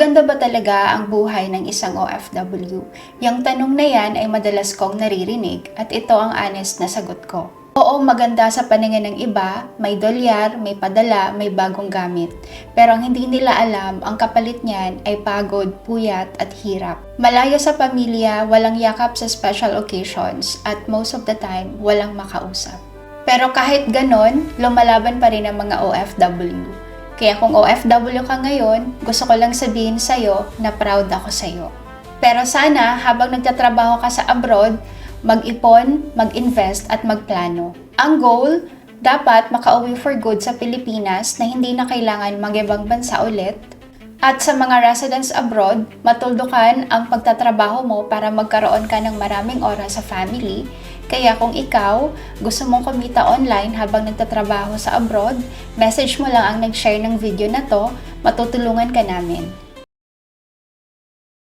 Maganda ba talaga ang buhay ng isang OFW? Yang tanong na yan ay madalas kong naririnig at ito ang honest na sagot ko. Oo, maganda sa paningin ng iba, may dolyar, may padala, may bagong gamit. Pero ang hindi nila alam, ang kapalit niyan ay pagod, puyat at hirap. Malayo sa pamilya, walang yakap sa special occasions at most of the time, walang makausap. Pero kahit ganon, lumalaban pa rin ang mga OFW. Kaya kung OFW ka ngayon, gusto ko lang sabihin sa'yo na proud ako sa'yo. Pero sana, habang nagtatrabaho ka sa abroad, mag-ipon, mag-invest at magplano. Ang goal, dapat makauwi for good sa Pilipinas na hindi na kailangan mag-ibang bansa ulit. At sa mga residents abroad, matuldukan ang pagtatrabaho mo para magkaroon ka ng maraming oras sa family. Kaya kung ikaw, gusto mong kumita online habang nagtatrabaho sa abroad, message mo lang ang nag-share ng video na to, matutulungan ka namin.